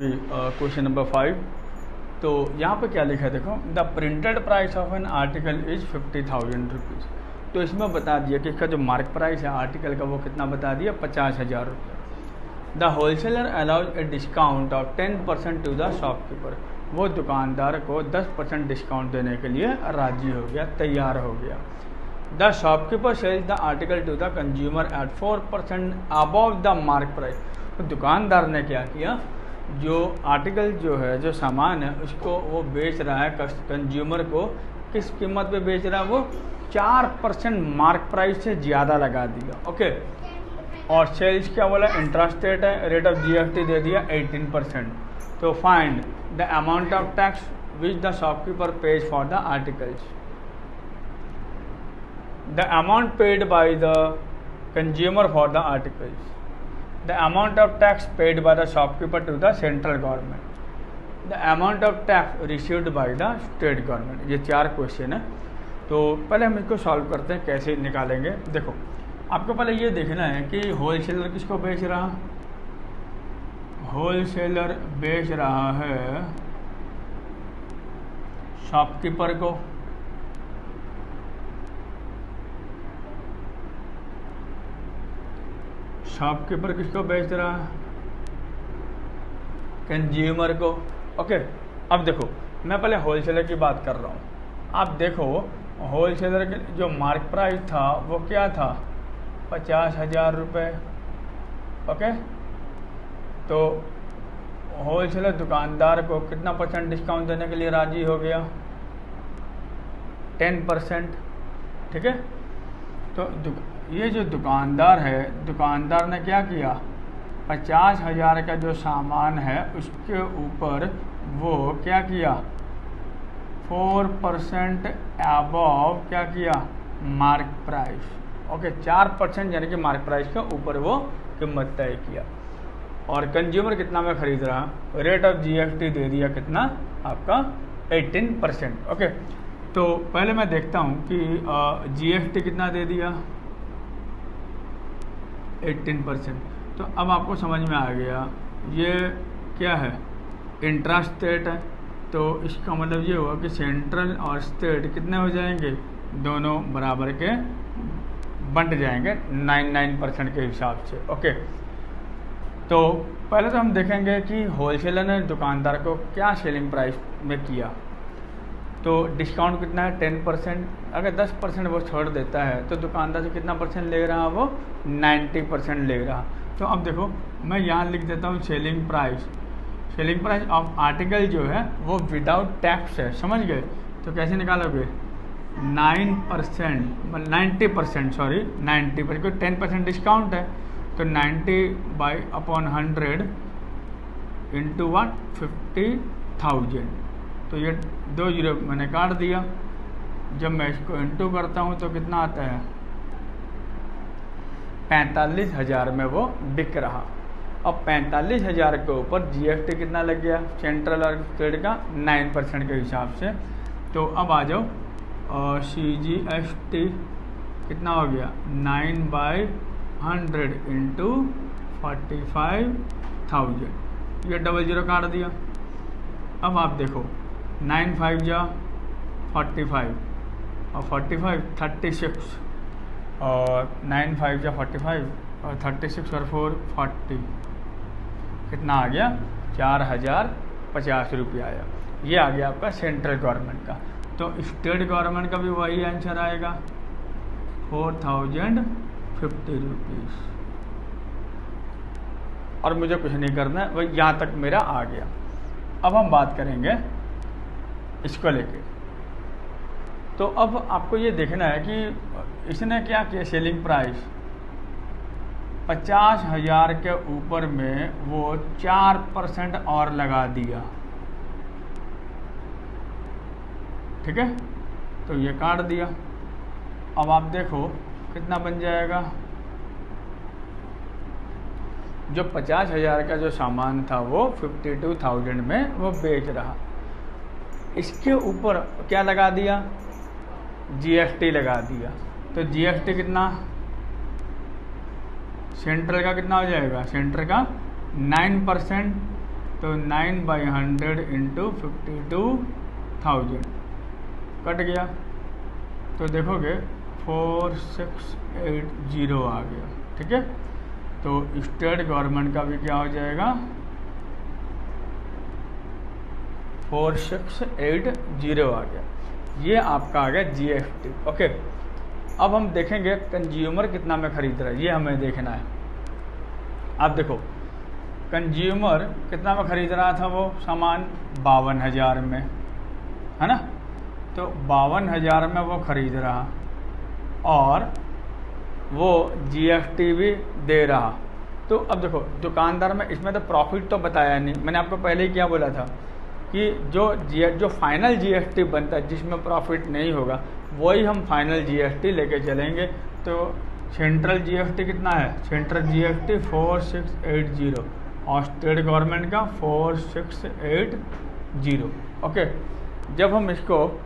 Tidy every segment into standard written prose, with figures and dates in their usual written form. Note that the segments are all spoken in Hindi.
Question number 5। तो यहाँ पे क्या लिखा है देखो, the printed price of an article is 50,000 rupees. तो इसमें बता दिया कि इसका जो मार्क प्राइस है आर्टिकल का वो कितना बता दिया, 50,000 रुपये। The wholesaler allows a discount of 10% to the shopkeeper. वो दुकानदार को 10% डिस्काउंट देने के लिए राजी हो गया, तैयार हो गया। The shopkeeper sells the article to the consumer at 4% above the mark price. तो दुकानदार ने क्या किया, जो आर्टिकल जो है, जो सामान है, उसको वो बेच रहा है कंज्यूमर को। किस कीमत पे बेच रहा है वो, 4% मार्क प्राइस से ज़्यादा लगा दिया। ओके, और सेल्स क्या बोला, इंटरेस्ट रेट है, रेट ऑफ जीएसटी दे दिया 18%। तो find the amount of tax which the shopkeeper page for the articles. The amount paid by the consumer for the articles, the amount of tax paid by the shopkeeper to the central government, the amount of tax received by the state government। ये 4 क्वेश्चन है। तो पहले हम इसको सॉल्व करते हैं, कैसे निकालेंगे। देखो, आपको पहले ये देखना है कि होलसेलर किसको बेच रहा, होलसेलर बेच रहा है शॉपकीपर को। शॉपकीपर किसको बेच रहा है, कंज्यूमर को। ओके, अब देखो मैं पहले होलसेलर की बात कर रहा हूँ। आप देखो होलसेलर के जो मार्क प्राइस था वो क्या था, 50,000 रुपये। ओके, तो होलसेलर दुकानदार को कितना % डिस्काउंट देने के लिए राजी हो गया, 10%। ठीक है, तो ये जो दुकानदार है, दुकानदार ने क्या किया, 50,000 का जो सामान है उसके ऊपर वो क्या किया, 4% अबव क्या किया, मार्क प्राइस। ओके, 4% यानी कि मार्क प्राइस के ऊपर वो कीमत तय किया। और कंज्यूमर कितना में खरीद रहा, रेट ऑफ जीएसटी दे दिया कितना आपका, 18%। ओके, तो पहले मैं देखता हूँ कि जीएसटी कितना दे दिया, 18%। तो अब आपको समझ में आ गया ये क्या है, इंटरेस्ट रेट है। तो इसका मतलब ये हुआ कि सेंट्रल और स्टेट कितने हो जाएंगे, दोनों बराबर के बंट जाएंगे 99% के हिसाब से। ओके, तो पहले तो हम देखेंगे कि होलसेलर ने दुकानदार को क्या सेलिंग प्राइस में किया। तो डिस्काउंट कितना है, 10%। अगर 10% वो छोड़ देता है तो दुकानदार से कितना % ले रहा, वो 90% ले रहा। तो अब देखो मैं यहाँ लिख देता हूँ selling price. Selling price of article जो है वो विदाउट टैक्स है, समझ गए। तो कैसे निकालोगे, 90%, सॉरी 90%, क्योंकि 10% डिस्काउंट है। तो 90/100 इंटू 50,000। तो ये 2 जीरो मैंने काट दिया। जब मैं इसको इंटू करता हूँ तो कितना आता है, 45,000 में वो बिक रहा। अब 45,000 के ऊपर जीएसटी कितना लग गया, सेंट्रल और स्टेट का 9% के हिसाब से। तो अब आ जाओ, CGST कितना हो गया, 9/100 इंटू 45,000। ये 00 काट दिया। अब आप देखो 9×5 जा 45 और 45 36 और 9×5 जा 45 और 36 और 4 40, कितना आ गया, 4,050 रुपया आया। ये आ गया आपका सेंट्रल गवर्नमेंट का। तो स्टेट गवर्नमेंट का भी वही आंसर आएगा, 4,050 रुपीज़। और मुझे कुछ नहीं करना है, वही यहाँ तक मेरा आ गया। अब हम बात करेंगे इसको लेके। तो अब आपको ये देखना है कि इसने क्या किया, सेलिंग प्राइस 50,000 के ऊपर में वो 4% और लगा दिया। ठीक है, तो ये काट दिया। अब आप देखो कितना बन जाएगा, जो 50,000 का जो सामान था वो 52,000 में वो बेच रहा। इसके ऊपर क्या लगा दिया, जीएसटी लगा दिया। तो जीएसटी कितना, सेंट्रल का कितना हो जाएगा, सेंट्रल का 9% तो 9/100 इंटू 52,000 कट गया, तो देखोगे 4680 आ गया। ठीक है, तो स्टेट गवर्नमेंट का भी क्या हो जाएगा 4680 आ गया। ये आपका आ गया जीएसटी। ओके, अब हम देखेंगे कंज्यूमर कितना में खरीद रहा है, ये हमें देखना है। आप देखो कंज्यूमर कितना में खरीद रहा था वो सामान 52,000 में, है ना। तो 52,000 में वो खरीद रहा और वो जीएसटी भी दे रहा। तो अब देखो दुकानदार में इसमें तो प्रॉफिट तो बताया नहीं, मैंने आपको पहले ही क्या बोला था कि जो फाइनल जीएसटी बनता है जिसमें प्रॉफिट नहीं होगा वही हम फाइनल जीएसटी लेके चलेंगे। तो सेंट्रल जीएसटी कितना है, सेंट्रल जीएसटी 4680 और स्टेट गवर्नमेंट का 4680। ओके, जब हम इसको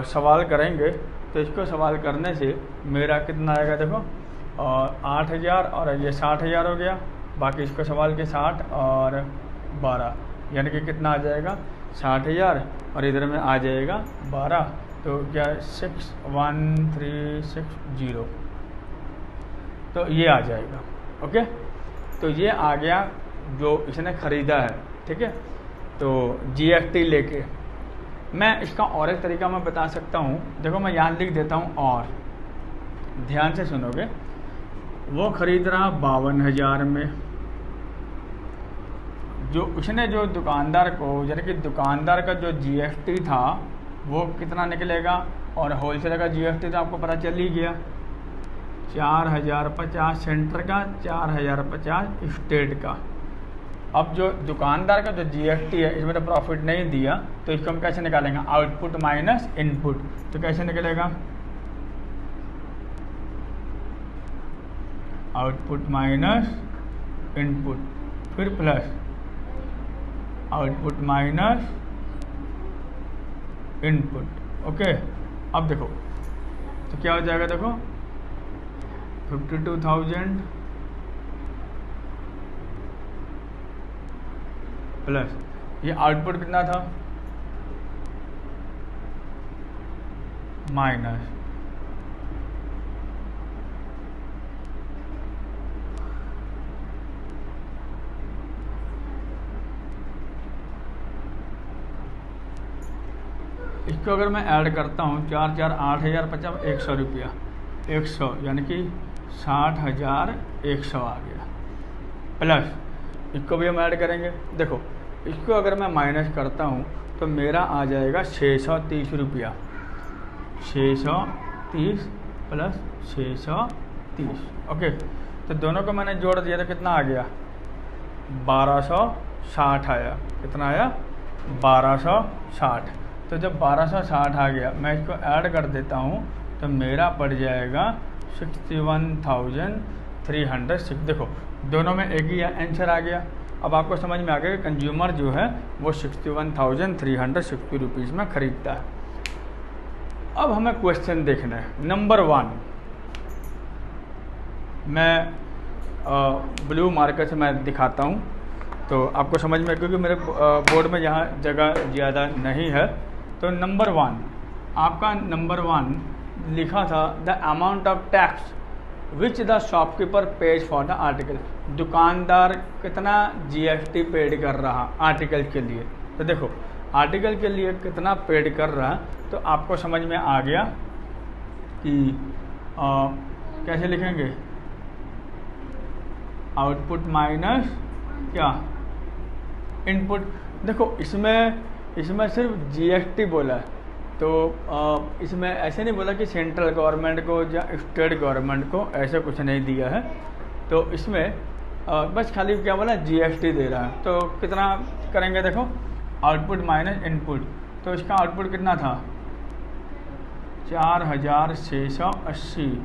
सवाल करेंगे तो इसको सवाल करने से मेरा कितना आएगा देखो 8,000 और ये 60,000 हो गया, बाकी इसको सवाल के 60 और 12 यानी कि कितना आ जाएगा 60,000 और इधर में आ जाएगा 12, तो क्या 61360 तो ये आ जाएगा। ओके, तो ये आ गया जो इसने ख़रीदा है। ठीक है, तो जीएसटी लेके मैं इसका और एक तरीका मैं बता सकता हूँ। देखो मैं यहाँ लिख देता हूँ और ध्यान से सुनोगे। वो ख़रीद रहा 52,000 में, जो उसने जो दुकानदार को यानी कि दुकानदार का जो जीएसटी था वो कितना निकलेगा और होलसेलर का जीएसटी तो आपको पता चल ही गया 4,050 सेंटर का, 4,050 स्टेट का। अब जो दुकानदार का जो जीएसटी है इसमें तो प्रॉफिट नहीं दिया, तो इसको हम कैसे निकालेंगे आउटपुट माइनस इनपुट। तो कैसे निकलेगा आउटपुट माइनस इनपुट फिर plus output minus input. Okay, अब देखो तो क्या हो जाएगा देखो 52,000 प्लस ये आउटपुट कितना था माइनस इसको अगर मैं ऐड करता हूँ 4 8,000 50 100 रुपया 100 यानी कि 60,100 आ गया। प्लस इसको भी हम ऐड करेंगे। देखो इसको अगर मैं माइनस करता हूँ तो मेरा आ जाएगा 630 रुपया, 630 प्लस 630। ओके, तो दोनों को मैंने जोड़ दिया तो कितना आ गया 1260 आया। कितना आया 1260। तो जब 1260 आ गया मैं इसको ऐड कर देता हूँ तो मेरा पड़ जाएगा 61,306। देखो दोनों में एक ही आंसर आ गया। अब आपको समझ में आ गया कि कंज्यूमर जो है वो 61,360 रुपीज़ में ख़रीदता है। अब हमें क्वेश्चन देखना है नंबर 1। मैं ब्लू मार्कर से मैं दिखाता हूँ तो आपको समझ में, क्योंकि मेरे बोर्ड में यहाँ जगह ज़्यादा नहीं है। तो नंबर 1 आपका नंबर 1 लिखा था the amount of tax which the shopkeeper page for the article. दुकानदार कितना जीएसटी पेड कर रहा आर्टिकल के लिए। तो देखो आर्टिकल के लिए कितना पेड कर रहा है तो आपको समझ में आ गया कि कैसे लिखेंगे आउटपुट माइनस क्या इनपुट। देखो इसमें सिर्फ जीएसटी बोला है, तो इसमें ऐसे नहीं बोला कि सेंट्रल गवर्नमेंट को या स्टेट गवर्नमेंट को, ऐसा कुछ नहीं दिया है। तो इसमें बस खाली क्या बोला जीएसटी दे रहा है। तो कितना करेंगे देखो आउटपुट माइनस इनपुट। तो इसका आउटपुट कितना था 4,680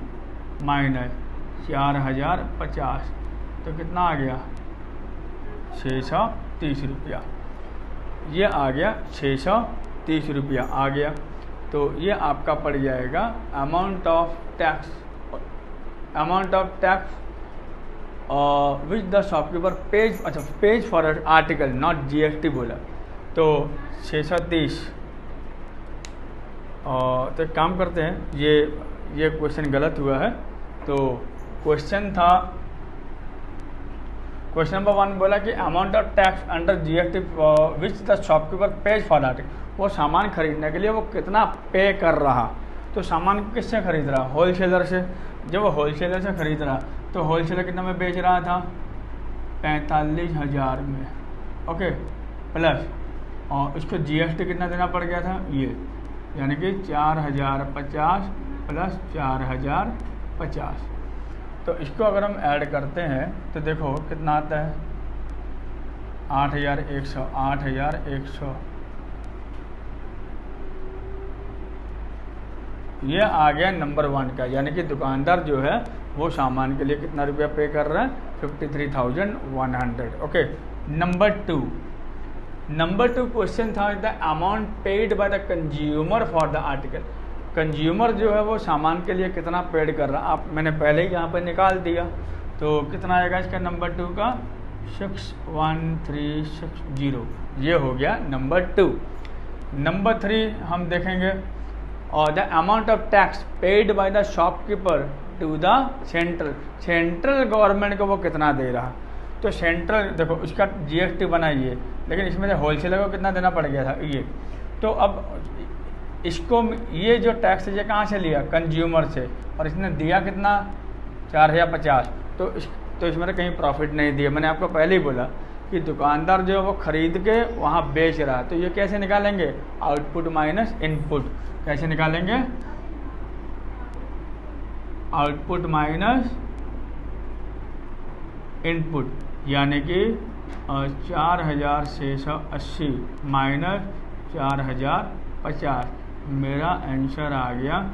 माइनस 4,050 तो कितना आ गया 630 रुपया। ये आ गया 630 रुपया आ गया। तो ये आपका पड़ जाएगा amount of tax which the shopkeeper pays, अच्छा pays for article not GST बोला, तो 630। तो एक काम करते हैं, ये क्वेश्चन गलत हुआ है। तो क्वेश्चन था, क्वेश्चन नंबर 1 बोला कि amount of tax under GST which the shopkeeper page for article, वो सामान खरीदने के लिए वो कितना पे कर रहा। तो सामान किससे खरीद रहा, होलसेलर से। जब वो होलसेलर से खरीद रहा तो होलसेलर कितना में बेच रहा था, 45,000 में, ओके, प्लस और उसको जीएसटी कितना देना पड़ गया था, ये यानी कि 4,050 प्लस 4,050। तो इसको अगर हम ऐड करते हैं तो देखो कितना आता है, 8,100, 8,100। ये आ गया नंबर 1 का, यानी कि दुकानदार जो है वो सामान के लिए कितना रुपया पे कर रहा है, 53,100। ओके, नंबर 2 क्वेश्चन था the amount paid by the consumer for the article. Consumer जो है वो सामान के लिए कितना पेड कर रहा है, आप मैंने पहले ही यहाँ पे निकाल दिया। तो कितना आएगा इसका नंबर 2 का, 61360। ये हो गया नंबर 2। नंबर 3 हम देखेंगे, और the amount of tax paid by the shopkeeper to the central government को वो कितना दे रहा। तो सेंट्रल देखो उसका जीएसटी बनाइए, लेकिन इसमें से होलसेलर को कितना देना पड़ गया था, ये। तो अब इसको ये जो टैक्स ये कहाँ से लिया, कंज्यूमर से, और इसने दिया कितना, 4,050। तो इसमें तो कहीं प्रॉफिट नहीं दिया। मैंने आपको पहले ही बोला कि दुकानदार जो है वो खरीद के वहाँ बेच रहा है। तो ये कैसे निकालेंगे, आउटपुट माइनस इनपुट। कैसे निकालेंगे, आउटपुट माइनस इनपुट, यानी कि 4,680 माइनस 4,050। मेरा आंसर आ गया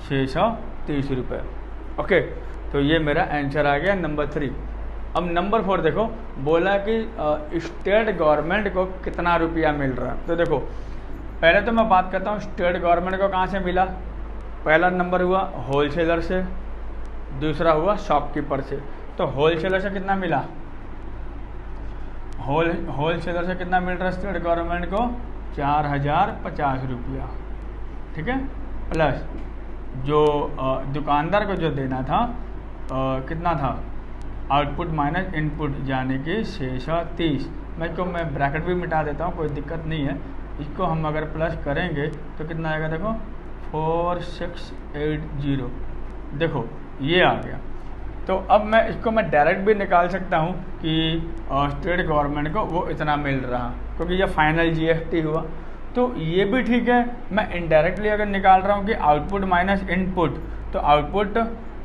630 रुपये। ओके, तो ये मेरा आंसर आ गया नंबर 3। अब नंबर 4 देखो, बोला कि स्टेट गवर्नमेंट को कितना रुपया मिल रहा है। तो देखो पहले तो मैं बात करता हूँ स्टेट गवर्नमेंट को कहाँ से मिला। पहला नंबर हुआ होलसेलर से, दूसरा हुआ शॉपकीपर से। तो होलसेलर से कितना मिला, होलसेलर से कितना मिल रहा है स्टेट गवर्नमेंट को, 4,050 रुपया, ठीक है। प्लस जो दुकानदार को जो देना था कितना था, आउटपुट माइनस इनपुट, यानी कि 630। मैं ब्रैकेट भी मिटा देता हूँ, कोई दिक्कत नहीं है। इसको हम अगर प्लस करेंगे तो कितना आएगा, देखो 4680। देखो ये आ गया। तो अब मैं डायरेक्ट भी निकाल सकता हूँ कि स्टेट गवर्नमेंट को वो इतना मिल रहा, क्योंकि ये फाइनल जीएसटी हुआ। तो ये भी ठीक है। मैं इनडायरेक्टली अगर निकाल रहा हूँ कि आउटपुट माइनस इनपुट, तो आउटपुट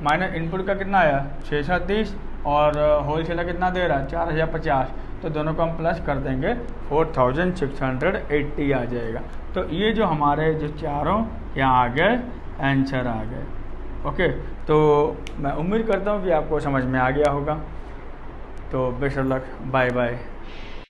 माइनस इनपुट का कितना आया, 630, और होलसेलर कितना दे रहा है, 4,050। तो दोनों को हम प्लस कर देंगे, 4,680 आ जाएगा। तो ये जो हमारे जो चारों यहाँ आ गए, आंसर आ गए। ओके, तो मैं उम्मीद करता हूँ कि आपको समझ में आ गया होगा। तो best of luck, bye bye.